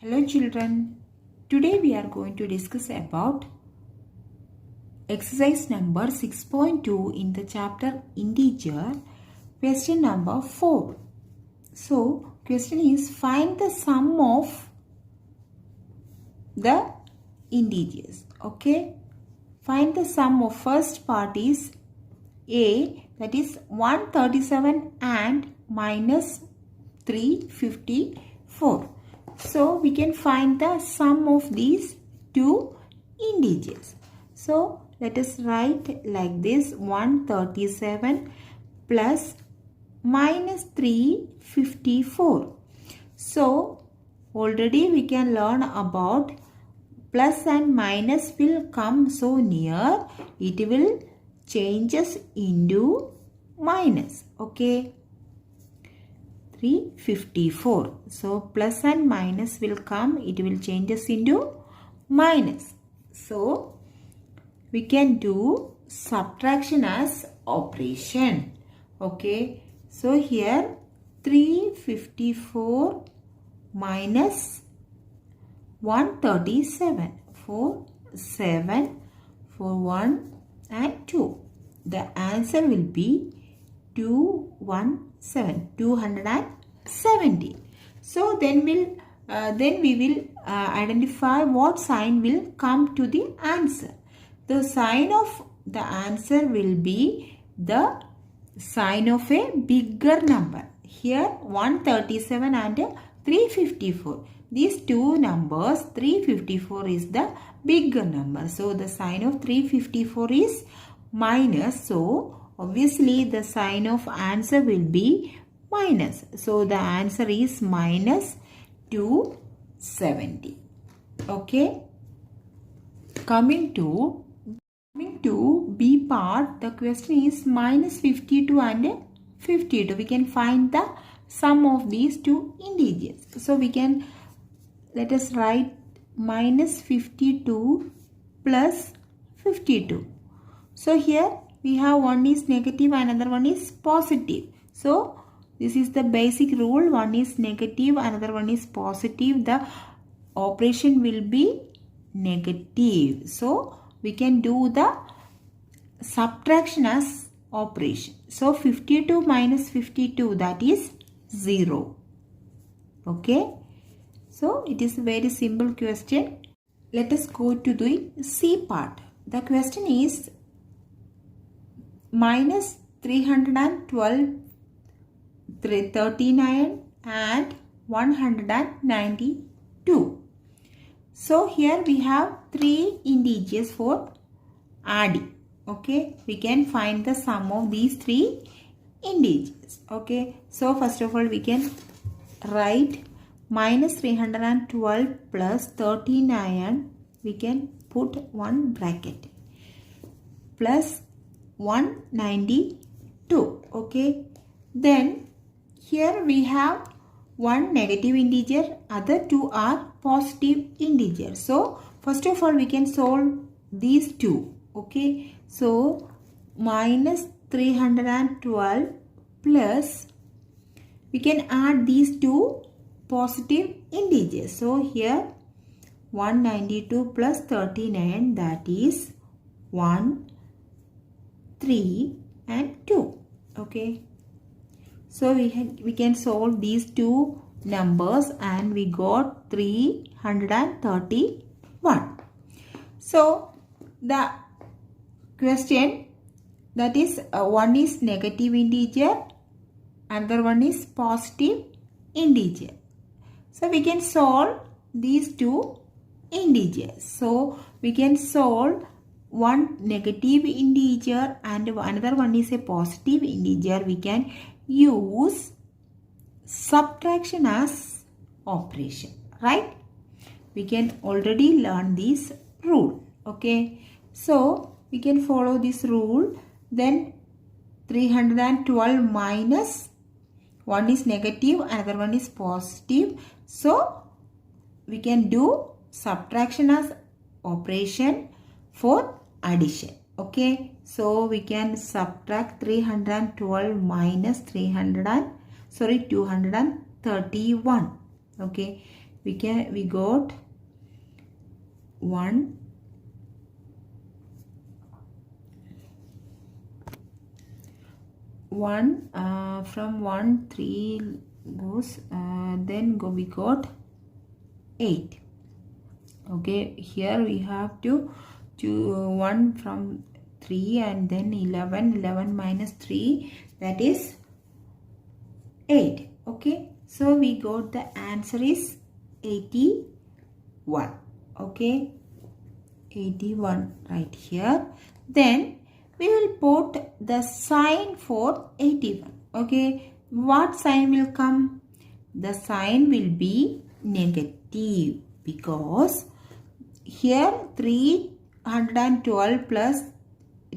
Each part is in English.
Hello children, today we are going to discuss about exercise number 6.2 in the chapter integer, question number 4. So, question is find the sum of the integers. Okay, find the sum of first part is A, that is 137 and minus 354. So we can find the sum of these two integers. So let us write like this: 137 plus minus 354. So already we can learn about plus and minus will come so near, it will changes into minus. Okay, 354. So plus and minus will come, it will changes into minus. So we can do subtraction as operation. Okay, so here 354 minus 137, 4, 7, 4, 1 and 2. The answer will be 270. So then we will identify what sign will come to the answer. The sign of the answer will be the sign of a bigger number. Here 137 and 354. These two numbers, 354 is the bigger number. So the sign of 354 is minus. So obviously the sign of answer will be minus. So the answer is minus 270. Okay. Coming to B part, the question is minus 52 and 52. We can find the sum of these two integers. So we can, let us write minus 52 plus 52. So here we have one is negative, another one is positive. So this is the basic rule. One is negative, another one is positive. The operation will be negative. So we can do the subtraction as operation. So 52 minus 52, that is 0. Okay. So it is a very simple question. Let us go to the C part. The question is minus 312, 39 and 192. So here we have three integers for adding. Okay, we can find the sum of these three integers. Okay, so first of all we can write minus 312 plus 39, we can put one bracket, plus 192. Okay, then here we have one negative integer, other two are positive integers. So first of all we can solve these two. Okay, so minus 312 plus, we can add these two positive integers. So here 192 plus 39, that is 1, 3 and 2. Okay, so we can solve these two numbers and we got 331. So the question, that is one is negative integer, another one is positive integer. So we can solve these two integers. So we can solve one negative integer and another one is a positive integer. We can use subtraction as operation, right? We can already learn this rule. Okay, so we can follow this rule. Then 312 minus, one is negative, another one is positive. So we can do subtraction as operation for addition. Okay, so we can subtract 312 minus 231. Okay, we got 1 from 1 3 goes, then we got 8. Okay, here we have to 1 from 3 and then 11 minus 3, that is 8. Okay, so we got the answer is 81. Okay, 81 right here. Then we will put the sign for 81. Okay, what sign will come? The sign will be negative, because here 312 plus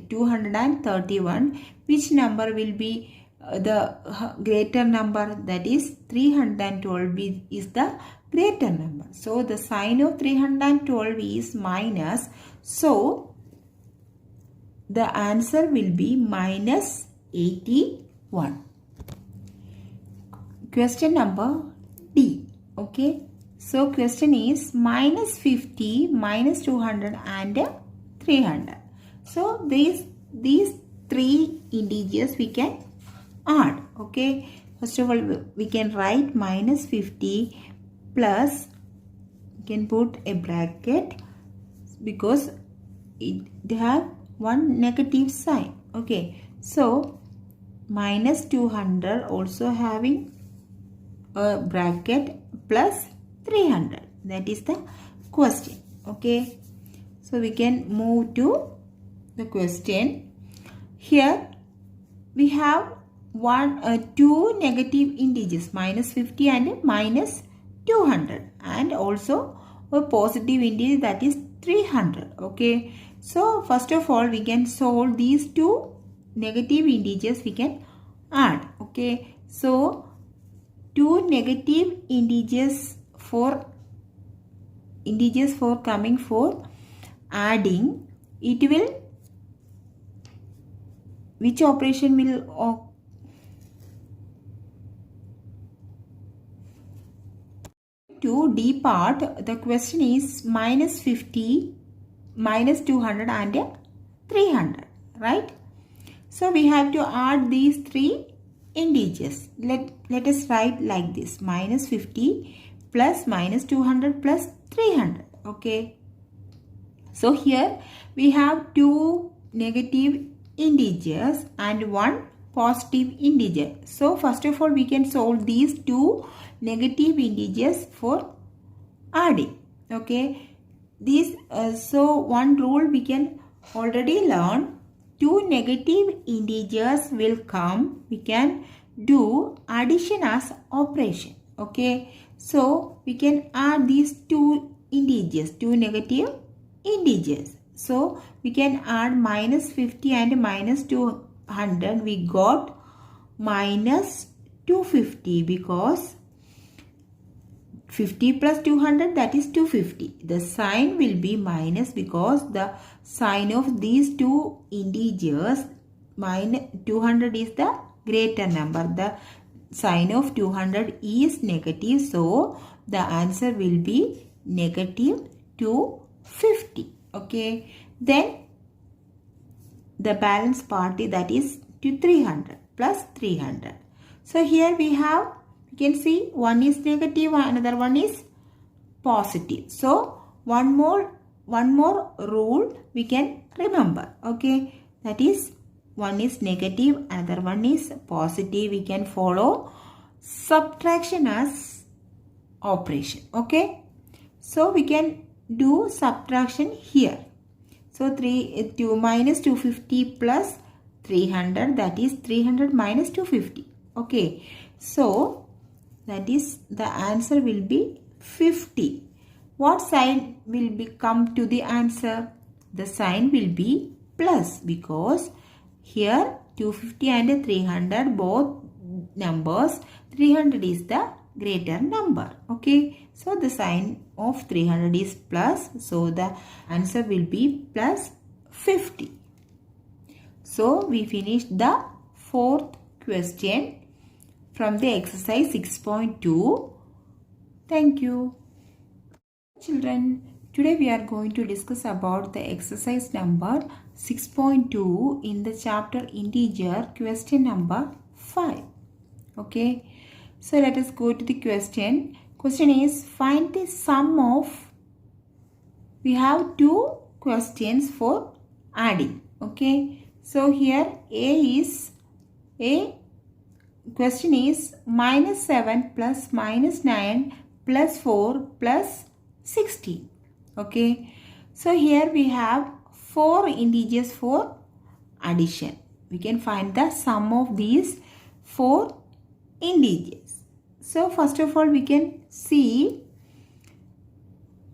231, which number will be the greater number? That is 312 is the greater number. So the sign of 312 is minus. So the answer will be minus 81. Question number D. Okay. So question is minus 50, minus 200 and 300. So these three integers we can add. Okay. First of all, we can write minus 50 plus, we can put a bracket because it have one negative sign. Okay. So minus 200 also having a bracket plus 300. That is the question. Okay. So we can move to the question. Here we have two negative integers, minus 50 and minus 200, and also a positive integer, that is 300. Okay. So first of all, we can solve these two negative integers, we can add. Okay. So two negative integers for coming for adding, it will, which operation will to D part? The question is minus 50, minus 200 and 300, right? So we have to add these three integers. Let us write like this: minus 50 plus minus 200 plus 300. Okay. So here we have two negative integers and one positive integer. So first of all, we can solve these two negative integers for adding. Okay. These so one rule we can already learn: two negative integers will come, we can do addition as operation. Okay. So we can add these two integers, two negative integers. So we can add minus 50 and minus 200. We got minus 250 because 50 plus 200, that is 250. The sign will be minus because the sign of these two integers, minus 200 is the greater number. The sign of 200 is negative. So the answer will be negative 250. Okay. Then the balance part, that is to 300 plus 300. So here we have, you can see one is negative, another one is positive. So one more rule we can remember. Okay. That is, one is negative, another one is positive. We can follow subtraction as operation. Okay. So we can do subtraction here. So minus 250 plus 300, that is 300 minus 250. Okay. So that is, the answer will be 50. What sign will come to the answer? The sign will be plus, because here 250 and 300 both numbers, 300 is the greater number. Okay. So the sign of 300 is plus. So the answer will be plus 50. So we finished the fourth question from the exercise 6.2. Thank you. Children, today we are going to discuss about the exercise number 6.2 in the chapter integer, question number 5. Okay, so let us go to the question. Question is, find the sum of, we have two questions for adding. Okay, so here a question is minus 7 plus minus 9 plus 4 plus 16. Okay, so here we have four integers for addition. We can find the sum of these four integers. So first of all, we can see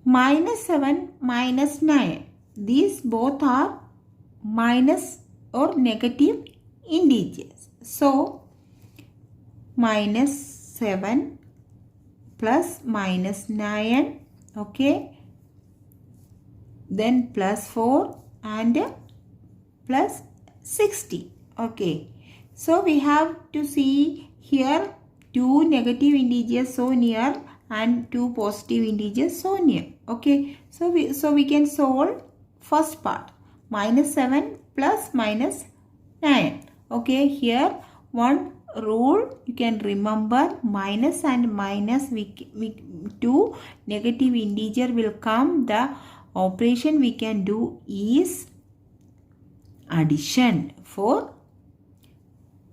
minus 7 minus 9. These both are minus or negative integers. So minus 7 plus minus 9, okay, then plus 4 and plus 60. Okay, so we have to see here two negative integers so near and two positive integers so near. Okay, so we can solve first part, minus 7 plus minus 9. Okay, here one rule you can remember, minus and minus, we two negative integer will come, the operation we can do is addition. For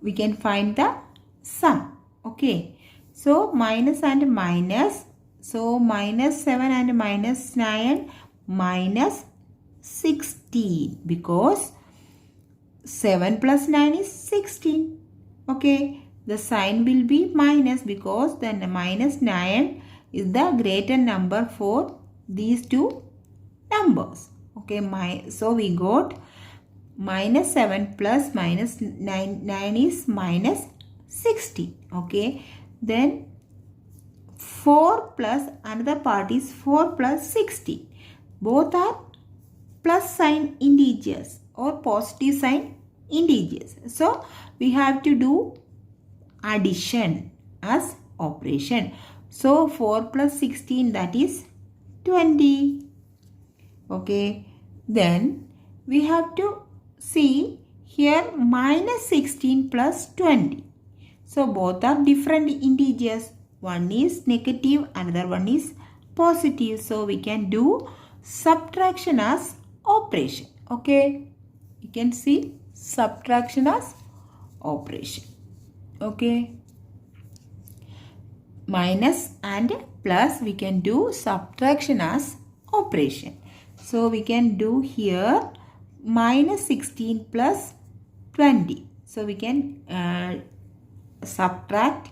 we can find the sum. Okay, so minus and minus, so minus 7 and minus 9 minus 16, because 7 plus 9 is 16. Okay, the sign will be minus because then minus 9 is the greater number for these two numbers. Okay, so we got minus 7 plus minus 9 is minus 60. Okay, then 4 plus another part is 4 plus 60. Both are plus sign integers or positive sign integers. So we have to do addition as operation. So 4 plus 16, that is 20. Okay, then we have to see here minus 16 plus 20. So both are different integers. One is negative, another one is positive. So we can do subtraction as operation. Okay, you can see subtraction as operation. Okay, minus and plus, we can do subtraction as operation. So we can do here minus 16 plus 20. So we can subtract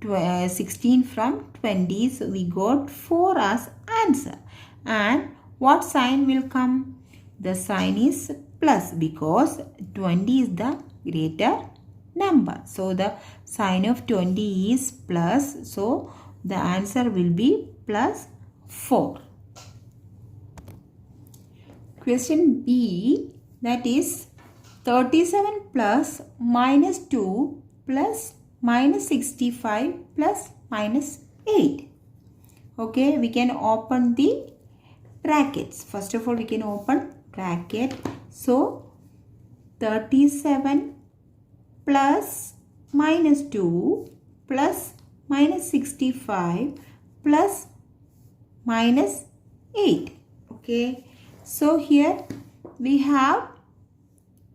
16 from 20. So we got 4 as answer. And what sign will come? The sign is plus because 20 is the greater number. So the sign of 20 is plus. So the answer will be plus 4. Question B, that is 37 plus minus 2 plus minus 65 plus minus 8. Okay, we can open the brackets. First of all, we can open bracket. So 37 plus minus 2 plus minus 65 plus minus 8. Okay, so here we have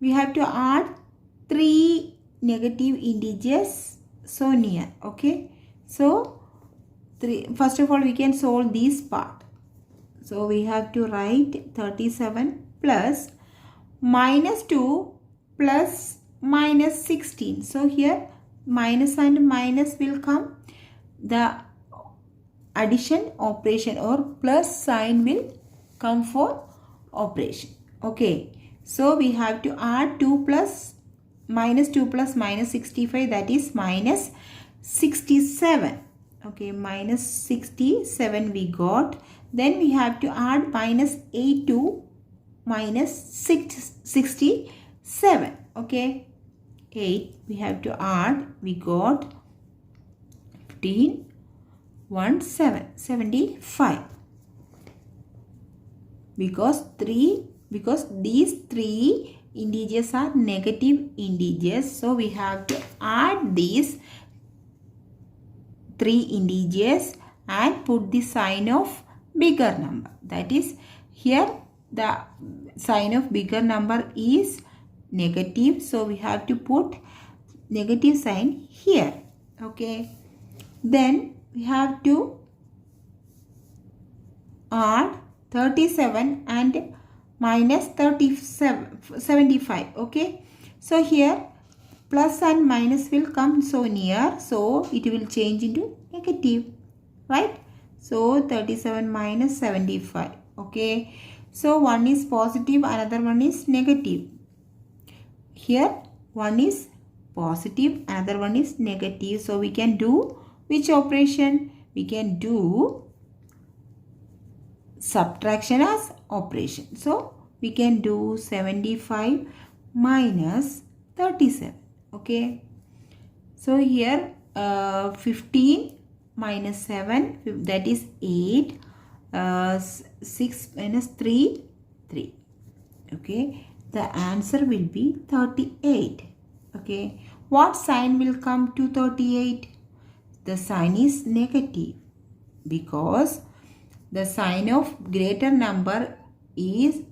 to add 3 negative integers so near. Okay, so first of all we can solve this part. So we have to write 37 plus minus 2 plus minus 16. So here minus and minus will come. The addition operation or plus sign will come for operation. Okay, so we have to add 2 plus minus 2 plus minus 65, that is minus 67. Okay, minus 67 we got. Then we have to add minus 8 to minus 67. Okay, 8 we have to add. We got 15, 1, 7, 75. because these three integers are negative integers, so we have to add these three integers and put the sign of bigger number. That is, here the sign of bigger number is negative, so we have to put negative sign here. Okay, then we have to add 37 and minus 75. Okay, so here plus and minus will come so near, so it will change into negative, right? So 37 minus 75. Okay, so one is positive, another one is negative. Here one is positive, another one is negative, so we can do which operation? We can do subtraction as operation. So we can do 75 minus 37. Okay, so here 15 minus 7, that is 8. 6 minus 3, 3. Okay, the answer will be 38. Okay, what sign will come to 38? The sign is negative, because the sign of greater number is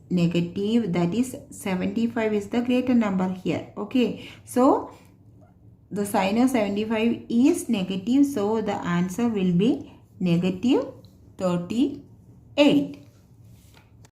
negative, that is 75 is the greater number here. Okay, so the sign of 75 is negative, so the answer will be negative 38.